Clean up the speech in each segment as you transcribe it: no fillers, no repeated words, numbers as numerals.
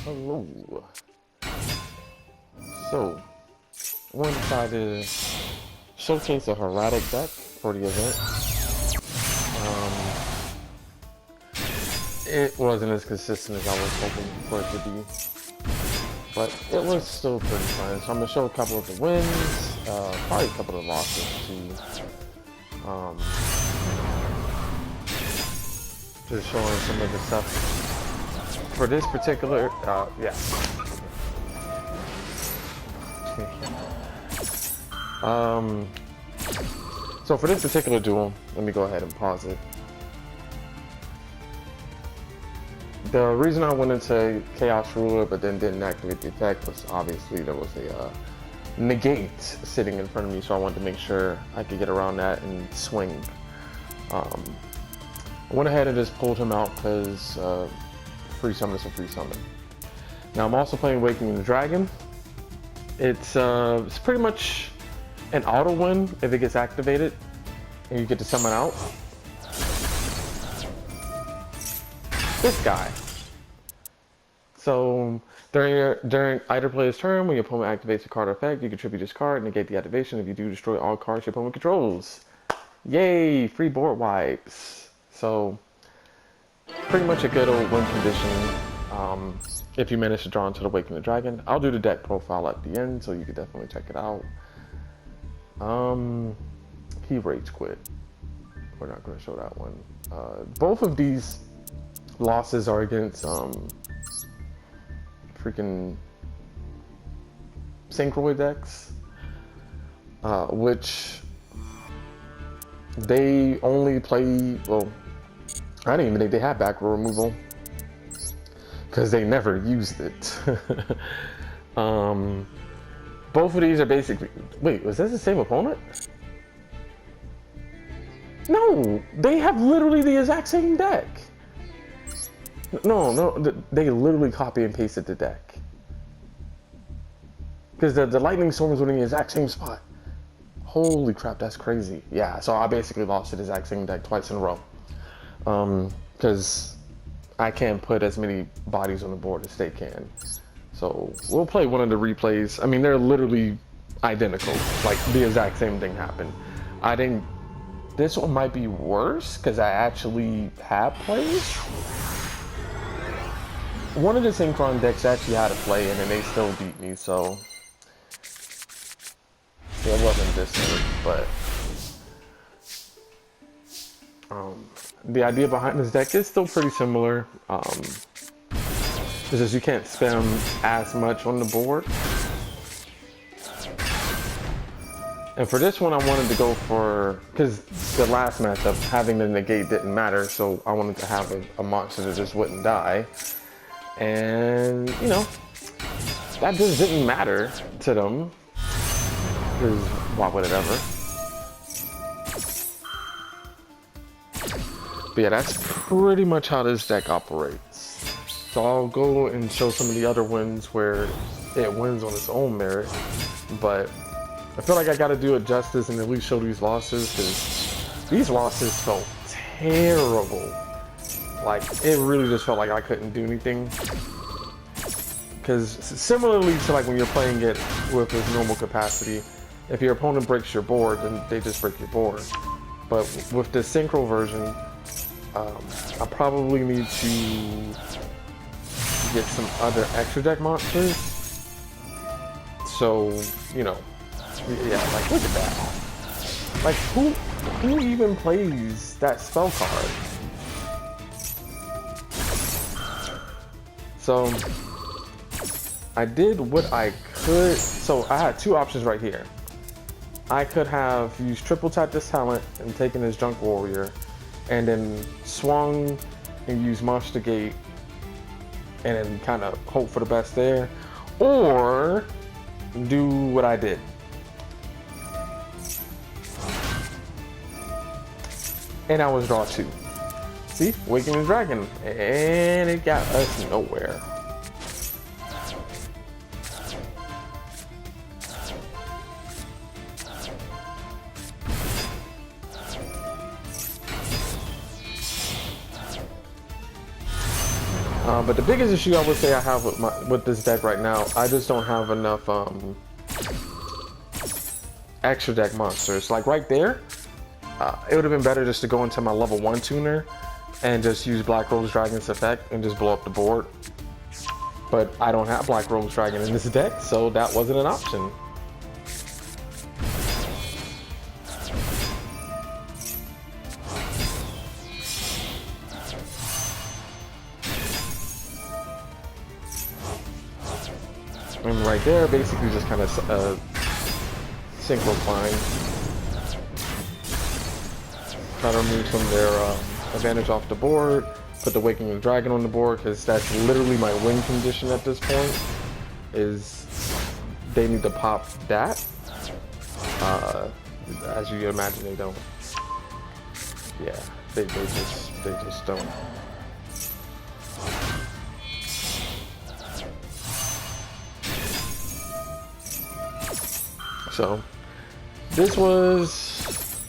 Hello. So, I want to try to showcase a heratic deck for the event. It wasn't as consistent as I was hoping for it to be, but it was still pretty fun. So I'm going to show a couple of the wins, probably a couple of losses too. Just showing some of the stuff for this particular, yeah. So for this particular duel, let me go ahead and pause it. The reason I went into Chaos Ruler but then didn't activate the effect was obviously there was a negate sitting in front of me, so I wanted to make sure I could get around that and swing. I went ahead and just pulled him out because free summon is a free summon. Now I'm also playing Awakening the Dragon. It's pretty much an auto win if it gets activated and you get to summon out this guy. So during either player's turn, when your opponent activates a card or effect, you contribute this card, negate the activation. If you do, destroy all cards your opponent controls. Yay! Free board wipes. So pretty much a good old win condition. If you manage to draw into the Awakening the Dragon, I'll do the deck profile at the end, so you can definitely check it out. He rage quit. We're not going to show that one. Both of these losses are against freaking Synchro decks, which they only play, well, I didn't even think they had back row removal because they never used it. Both of these are basically, wait, was this the same opponent? No, they have literally the exact same deck. No, they literally copy and pasted the deck. Because the lightning storms were in the exact same spot. Holy crap, that's crazy. Yeah, so I basically lost to the exact same deck twice in a row. Because I can't put as many bodies on the board as they can. So we'll play one of the replays. I mean, they're literally identical. Like the exact same thing happened. This one might be worse because I actually have played. One of the Synchron decks actually had a play in and they still beat me, so it wasn't this good, but the idea behind this deck is still pretty similar. It's just you can't spam as much on the board. And for this one, I wanted to go for, because the last matchup, having the negate didn't matter, so I wanted to have a monster that just wouldn't die. And, you know, that just didn't matter to them, because why would it ever? But yeah, that's pretty much how this deck operates. So I'll go and show some of the other wins where it wins on its own merit, but I feel like I gotta do it justice and at least show these losses, because these losses felt terrible. Like, it really just felt like I couldn't do anything. Because similarly to like when you're playing it with its normal capacity, if your opponent breaks your board, then they just break your board. But with the Synchro version, I probably need to get some other extra deck monsters. So, you know, yeah, like look at that. Like who even plays that spell card? So I did what I could. So I had two options right here. I could have used triple tap this talent and taken his Junk Warrior, and then swung and used Monster Gate, and then kind of hope for the best there, or do what I did. And I was draw 2. See, Awakening the Dragon, and it got us nowhere. But the biggest issue I would say I have with this deck right now, I just don't have enough extra deck monsters. Like right there, it would have been better just to go into my level 1 tuner and just use Black Rose Dragon's effect and just blow up the board. But I don't have Black Rose Dragon in this deck, so that wasn't an option. And right there, basically just kind of Synchro Climb. Try to remove some of their advantage off the board. Put the Waking Dragon on the board, because that's literally my win condition at this point. Is they need to pop that. As you imagine, they don't. Yeah, they just don't. So this was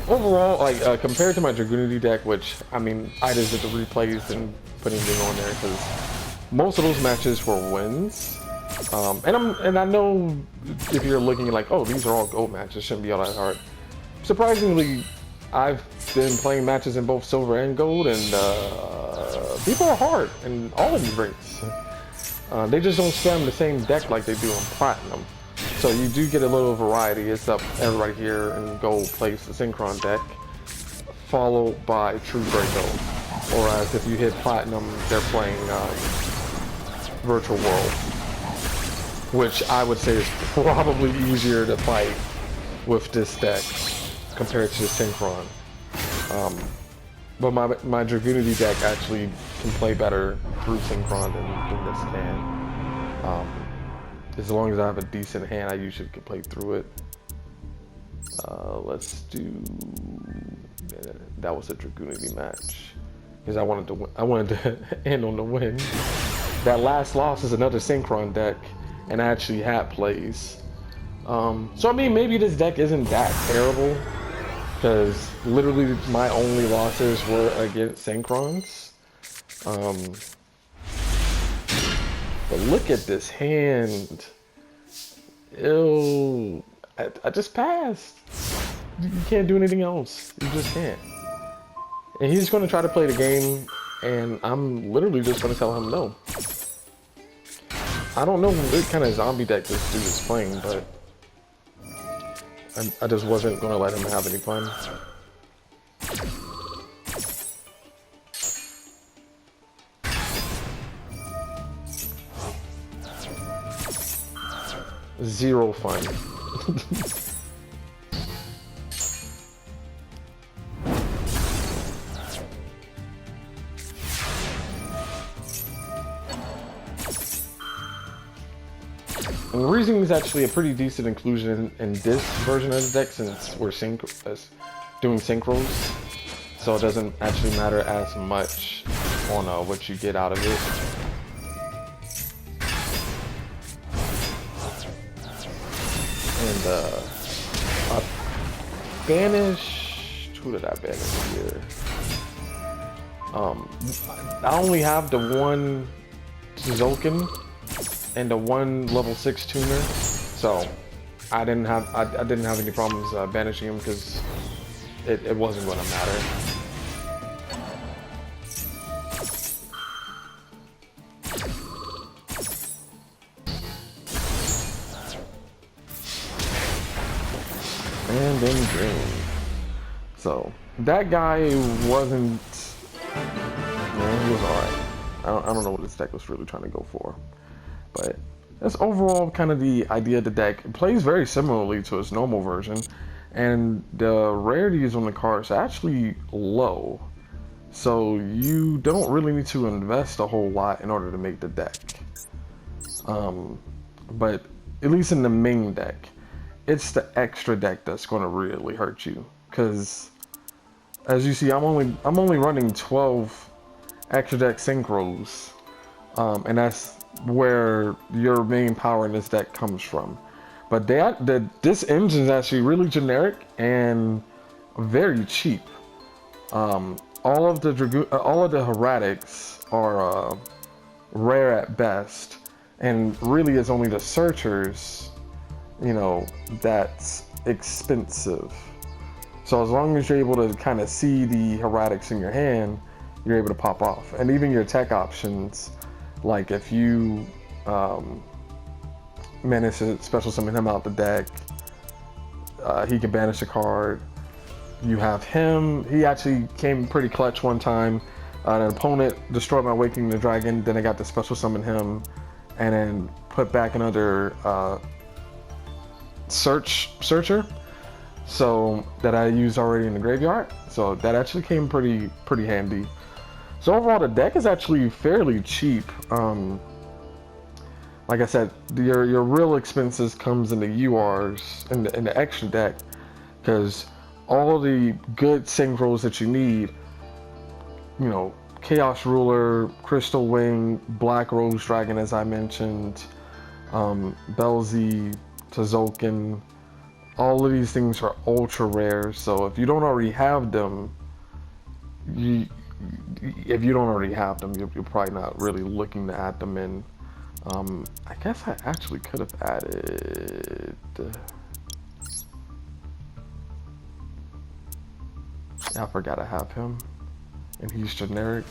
overall, like, compared to my Dragoonity deck, which, I mean, I just did the replays and putting them on there because most of those matches were wins. And I know if you're looking like, oh, these are all gold matches, shouldn't be all that hard. Surprisingly, I've been playing matches in both silver and gold, and people are hard in all of these rates. They just don't spam the same deck like they do in platinum. So you do get a little variety. It's up, everybody here in gold plays the Synchron deck, followed by True Draco. Whereas if you hit platinum, they're playing Virtual World, which I would say is probably easier to fight with this deck compared to Synchron. But my Dragoonity deck actually can play better through Synchron than this can. As long as I have a decent hand, I usually can play through it. Let's do. That was a Dragoonity match because I wanted to end on the win. That last loss is another Synchron deck, and I actually had plays. So I mean, maybe this deck isn't that terrible because literally my only losses were against Synchrons. But look at this hand. Ew. I just passed. You can't do anything else. You just can't. And he's going to try to play the game, and I'm literally just going to tell him no. I don't know what kind of zombie deck this dude is playing, but I just wasn't going to let him have any fun. Zero fun. And the reason is actually a pretty decent inclusion in this version of the deck since we're doing synchros, so it doesn't actually matter as much on what you get out of it. And I banished. Who did I banish here? I only have the one Zolkin and the one level 6 tuner, so I didn't have any problems banishing him because it wasn't going to matter. And then green. So that guy wasn't. Man, he was alright. I don't know what this deck was really trying to go for, but that's overall kind of the idea of the deck. It plays very similarly to its normal version, and the rarities on the cards are actually low, so you don't really need to invest a whole lot in order to make the deck. But at least in the main deck, it's the extra deck that's going to really hurt you, because as you see, I'm only running 12 extra deck synchros, and that's where your main power in this deck comes from. But this engine is actually really generic and very cheap. All all of the heratics are rare at best, and really it's only the searchers, you know, that's expensive. So as long as you're able to kind of see the heratics in your hand, you're able to pop off. And even your tech options, like if you manage to special summon him out the deck, he can banish a card. You have him. He actually came pretty clutch one time. An opponent destroyed my Awakening the Dragon, then I got to special summon him, and then put back another searcher, so that I used already in the graveyard. So that actually came pretty handy. So overall, the deck is actually fairly cheap. Like I said, your real expenses comes in the URs in the extra deck, because all the good synchros that you need, you know, Chaos Ruler, Crystal Wing, Black Rose Dragon, as I mentioned, Belzy, Tazoken, all of these things are ultra rare. So if you don't already have them, you're probably not really looking to add them in. I guess I actually could have added. I forgot I have him, and he's generic.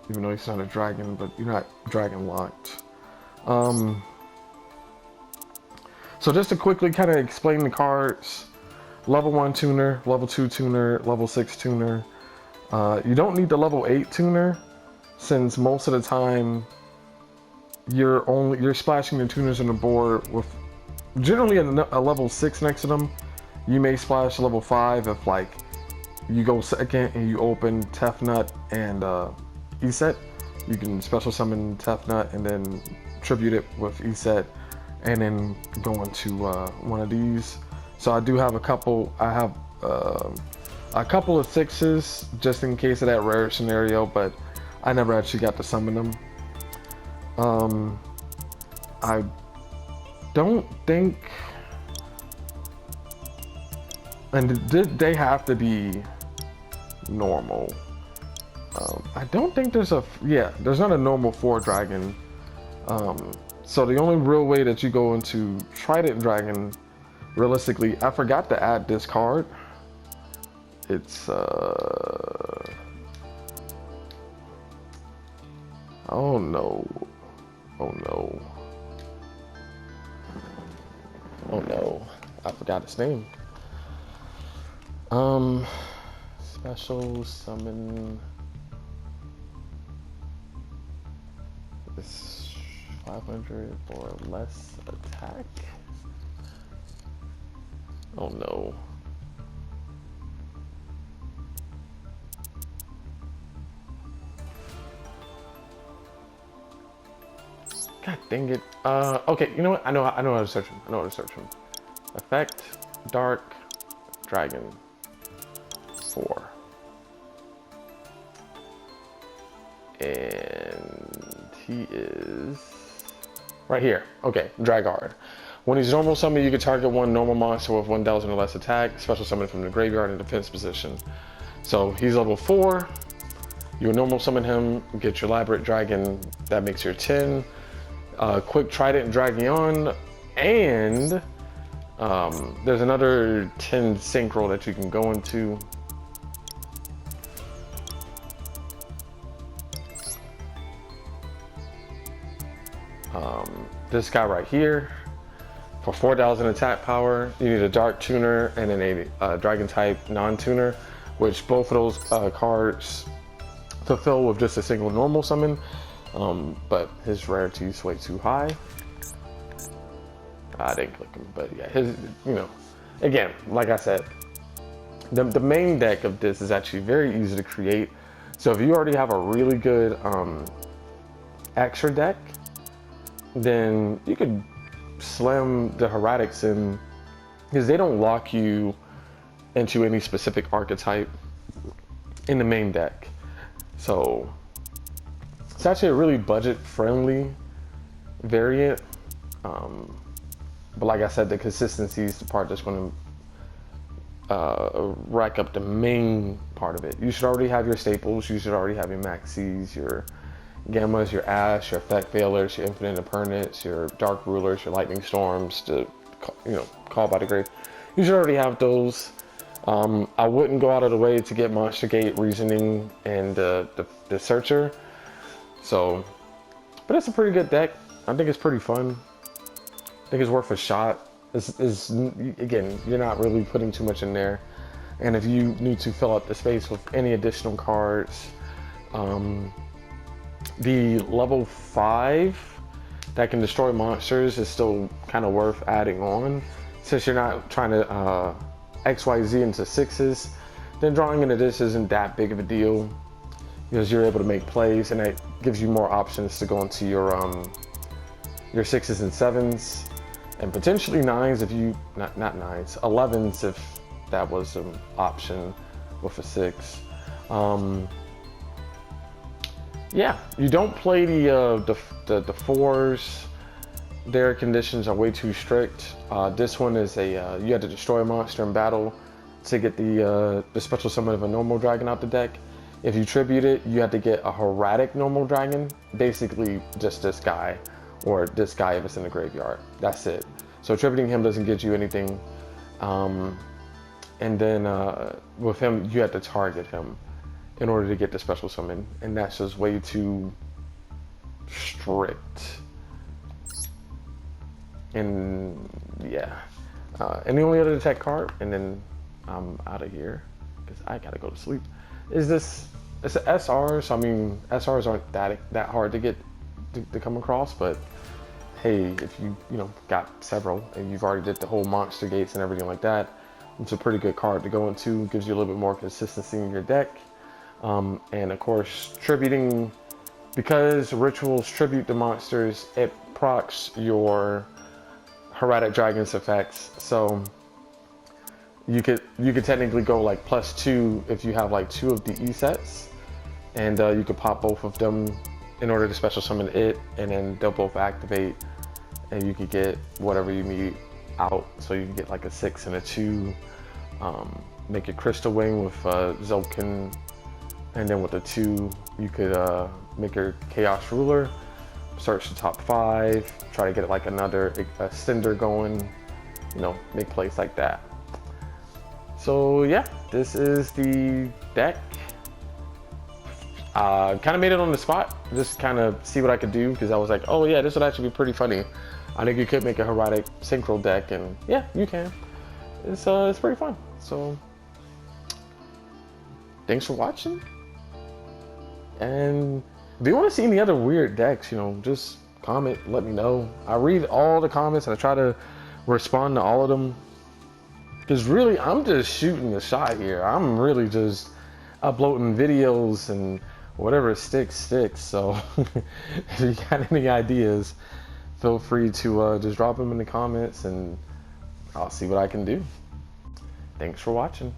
Even though he's not a dragon, but you're not dragon locked. So just to quickly kind of explain the cards: level 1 tuner, level 2 tuner, level 6 tuner. You don't need the level 8 tuner, since most of the time you're splashing the tuners on the board with generally a level 6 next to them. You may splash level 5 if like you go second and you open Tefnut and Eset. You can special summon Tefnut and then tribute it with Eset, and then go into one of these. So I do have a couple. I have a couple of 6s just in case of that rare scenario, but I never actually got to summon them. I don't think, and they have to be normal. I don't think there's there's not a normal 4 dragon. So the only real way that you go into Trident Dragon, realistically, I forgot to add this card. It's oh no. I forgot his name. Special summon this 500 or less attack. Oh no. God dang it. Okay, you know what? I know how to search him. Effect, Dark, Dragon, 4. And he is right here. Okay, Dragard. When he's normal summon, you can target one normal monster with 1,000 or less attack, special summon from the graveyard in defense position. So he's level 4. You normal summon him, get your Elaborate Dragon, that makes your 10. Quick Trident Dragon, and there's another 10 synchro that you can go into. This guy right here, for 4,000 attack power, you need a Dark Tuner and then a Dragon type non-tuner, which both of those cards fulfill with just a single normal summon. But his rarity is way too high. I didn't click him, but yeah, his, you know, again, like I said, the main deck of this is actually very easy to create. So if you already have a really good extra deck, then you could slam the Heratics in, because they don't lock you into any specific archetype in the main deck. So it's actually a really budget-friendly variant. But like I said, the consistency is the part that's going rack up the main part of it. You should already have your staples. You should already have your maxis, your gammas, your ash, your effect veilers, your infinite impermanence, your dark rulers, your lightning storms to, call by the grave. You should already have those. I wouldn't go out of the way to get Monster Gate, Reasoning, and the Searcher. So, but it's a pretty good deck. I think it's pretty fun. I think it's worth a shot. Again, you're not really putting too much in there. And if you need to fill up the space with any additional cards, the level 5 that can destroy monsters is still kind of worth adding on. Since you're not trying to XYZ into 6s, then drawing into this isn't that big of a deal because you're able to make plays, and it gives you more options to go into your 6s and 7s, and potentially 9s if you, not 9s, 11s if that was an option with a 6. Yeah, you don't play the 4s. Their conditions are way too strict. This one is you had to destroy a monster in battle to get the special summon of a normal dragon out the deck. If you tribute it, you had to get a heratic normal dragon, basically just this guy, or this guy if it's in the graveyard. That's it. So tributing him doesn't get you anything. And then with him, you had to target him in order to get the special summon, and that's just way too strict. And yeah, and the only other attack card, and then I'm out of here because I gotta go to sleep, is this. It's an SR, so I mean SRs aren't that hard to get to come across, but hey, if you got several and you've already did the whole monster gates and everything like that, it's a pretty good card to go into. Gives you a little bit more consistency in your deck, and of course tributing, because rituals tribute the monsters, it procs your heratic dragons effects. So you could technically go like +2 if you have like 2 of the E sets, and you could pop both of them in order to special summon it, and then they'll both activate, and you could get whatever you need out. So you can get like a 6 and a 2, make a crystal wing with Zolkin, and then with a 2 you could make your chaos ruler, search the top 5, try to get like another cinder going, make plays like that. So yeah, this is the deck. Kind of made it on the spot, just kind of see what I could do, because I was like, oh yeah, this would actually be pretty funny. I think you could make a heratic synchro deck, and yeah, you can. It's pretty fun. So thanks for watching, and if you want to see any other weird decks, just comment, let me know. I read all the comments and I try to respond to all of them, because really I'm just shooting the shot here. I'm really just uploading videos, and whatever sticks. So if you got any ideas, feel free to just drop them in the comments, and I'll see what I can do. Thanks for watching.